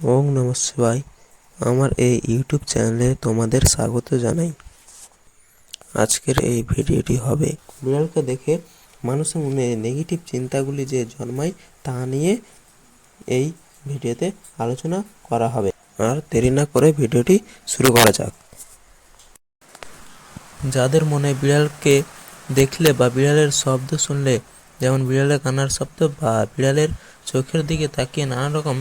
ওম নমঃ শিবায়। আমার এই ইউটিউব চ্যানেলে তোমাদের স্বাগত জানাই। আজকের এই ভিডিওটি হবে বিড়ালকে দেখে মানুষের মনে নেগেটিভ চিন্তাগুলি যে জন্মায় তা নিয়ে এই ভিডিওতে আলোচনা করা হবে। আর দেরি না করে ভিডিওটি শুরু করা যাক। যাদের মনে বিড়ালকে দেখলে বা বিড়ালের শব্দ শুনলে, যেমন বিড়ালের কান্নার শব্দ বা বিড়ালের চোখের দিকে তাকিয়ে নানা রকম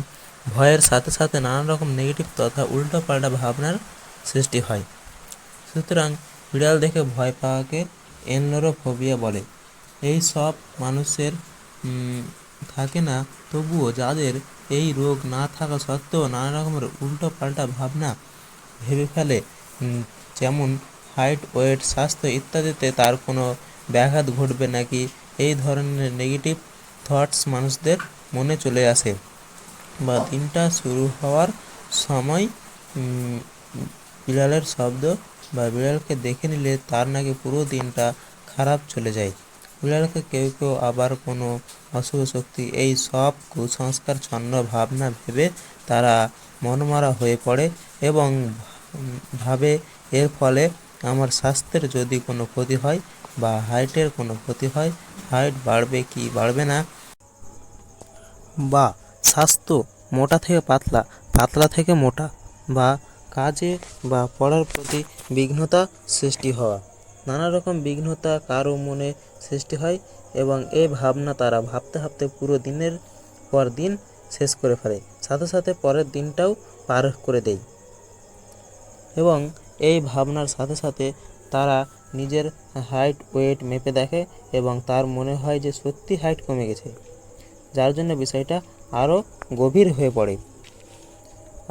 ভয়ের সাথে সাথে নানা রকম নেগেটিভ তথা উল্টোপাল্টা ভাবনার সৃষ্টি হয়। সুতরাং বিড়াল দেখে ভয় পাওয়াকে এনলোরোফোবিয়া বলে। এই সব মানুষের থাকে না, তবুও যাদের এই রোগ না থাকা সত্ত্বেও নানা রকমের উল্টোপাল্টা ভাবনা ভেবে ফেলে, যেমন হাইট, ওয়েট, স্বাস্থ্য ইত্যাদিতে তার কোনো ব্যাঘাত ঘটবে নাকি, এই ধরনের নেগেটিভ থটস মানুষদের মনে চলে আসে। বা দিনটা শুরু হওয়ার সময় বিড়ালের শব্দ বা বিড়ালকে দেখে নিলে তার নাকি পুরো দিনটা খারাপ চলে যায়। বিড়ালকে কেউ কেউ আবার কোনো অশুভ শক্তি, এই সব কুসংস্কার ছন্ন ভাবনা ভেবে তারা মনমরা হয়ে পড়ে এবং ভাবে এর ফলে আমার স্বাস্থ্যের যদি কোনো ক্ষতি হয় বা হাইটের কোনো ক্ষতি হয়, হাইট বাড়বে কি বাড়বে না, বা স্বাস্থ্য মোটা থেকে পাতলা, পাতলা থেকে মোটা, বা কাজে বা পড়ার প্রতি বিঘ্নতা সৃষ্টি হওয়া, নানা রকম বিঘ্নতা কারো মনে সৃষ্টি হয় এবং এই ভাবনা তারা ভাবতে ভাবতে পুরো দিনের পর দিন শেষ করে ফেলে, সাথে সাথে পরের দিনটাও পার করে দেয়। এবং এই ভাবনার সাথে সাথে তারা নিজের হাইট, ওয়েট মেপে দেখে এবং তার মনে হয় যে সত্যি হাইট কমে গেছে, যার জন্য বিষয়টা আরও গভীর হয়ে পড়ে।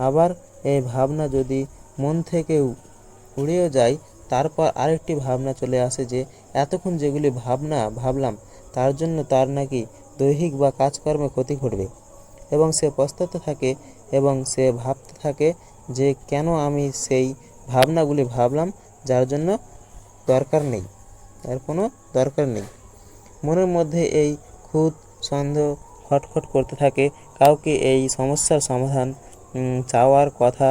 আবার এই ভাবনা যদি মন থেকে উড়েও যায়, তারপর আরেকটি ভাবনা চলে আসে যে এতক্ষণ যেগুলি ভাবলাম তার জন্য তার নাকি দৈহিক বা কাজকর্মে ক্ষতি ঘটবে, এবং সে পস্তাতে থাকে এবং সে ভাবতে থাকে যে কেন আমি সেই ভাবনাগুলি ভাবলাম যার জন্য দরকার নেই, তার কোনো দরকার নেই। মনের মধ্যে এই খুঁত সন্দেহ খটখট করতে থাকে। কাউকে এই সমস্যার সমাধান চাওয়ার কথা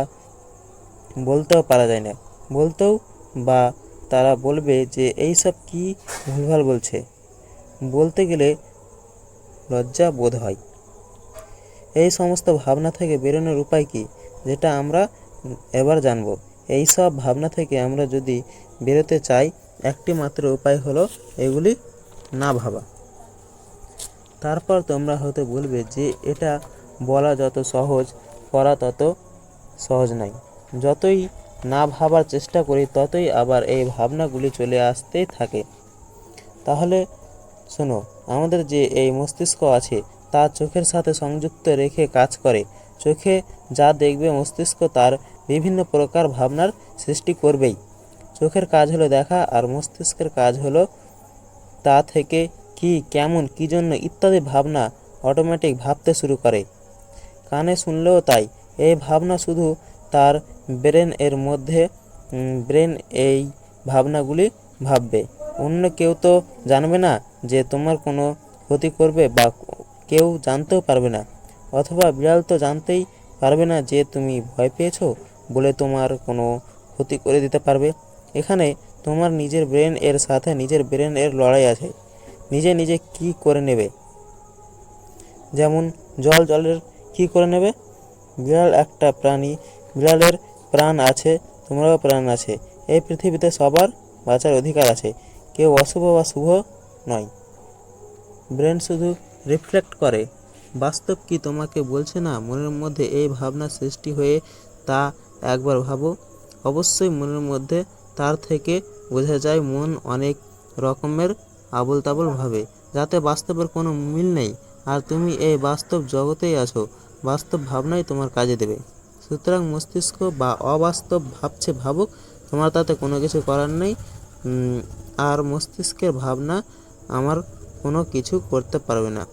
বলতেও পারা যায় না, বলতেও বা তারা বলবে যে এইসব কি ভুলভাল বলছে, বলতে গেলে লজ্জা বোধ হয়। এই সমস্ত ভাবনা থেকে বেরোনোর উপায় কি, যেটা আমরা এবার জানব। এই সব ভাবনা থেকে আমরা যদি বেরোতে চাই, একটি মাত্র উপায় হলো এগুলি না ভাবা। তারপর তোমরা হয়তো বলবে যে এটা বলা যত সহজ, করা তত সহজ নয়। যতই না ভাবার চেষ্টা করি ততই আবার এই ভাবনাগুলি চলে আসতেই থাকে। তাহলে শোনো, আমাদের যে এই মস্তিষ্ক আছে তা চোখের সাথে সংযুক্ত রেখে কাজ করে। চোখে যা দেখবে মস্তিষ্ক তার বিভিন্ন প্রকার ভাবনার সৃষ্টি করবেই। চোখের কাজ হলো দেখা, আর মস্তিষ্কের কাজ হলো তা থেকে কি, কেমন, কী জন্য ইত্যাদি ভাবনা অটোমেটিক ভাবতে শুরু করে। কানে শুনলেও তাই। এই ভাবনা শুধু তার ব্রেন এর মধ্যে, ব্রেন এই ভাবনাগুলি ভাববে। অন্য কেউ তো জানবে না যে তোমার কোনো ক্ষতি করবে, বা কেউ জানতেও পারবে না, অথবা বিড়াল তো জানতেই পারবে না যে তুমি ভয় পেয়েছো বলে তোমার কোনো ক্ষতি করে দিতে পারবে। এখানে তোমার নিজের ব্রেন এর সাথে নিজের ব্রেন এর লড়াই আছে, নিজে নিজে কি করে নেবে। যেমন জলের কি করে নেবে। বিড়াল একটা প্রাণী, বিড়ালের প্রাণ আছে, তোমারও প্রাণ আছে। এই পৃথিবীতে সবার বাঁচার অধিকার আছে, কেউ অশুভ বা শুভ নয়। ব্রেন শুধু রিফ্লেক্ট করে, বাস্তব কি তোমাকে বলছে না মনের মধ্যে এই ভাবনা সৃষ্টি হয়ে, তা একবার ভাবো। অবশ্যই মনের মধ্যে, তার থেকে বোঝা যায় মন অনেক রকমের আবোল তাবোল ভাবে, যাতে বাস্তবের কোনো মিল নেই। আর তুমি এই বাস্তব জগতেই আছো, বাস্তব ভাবনাই তোমার কাজে দেবে। সুতরাং মস্তিষ্ক বা অবাস্তব ভাবছে ভাবুক, তোমার তাতে কোনো কিছু করার নেই। আর মস্তিষ্কের ভাবনা আমার কোনো কিছু করতে পারবে না।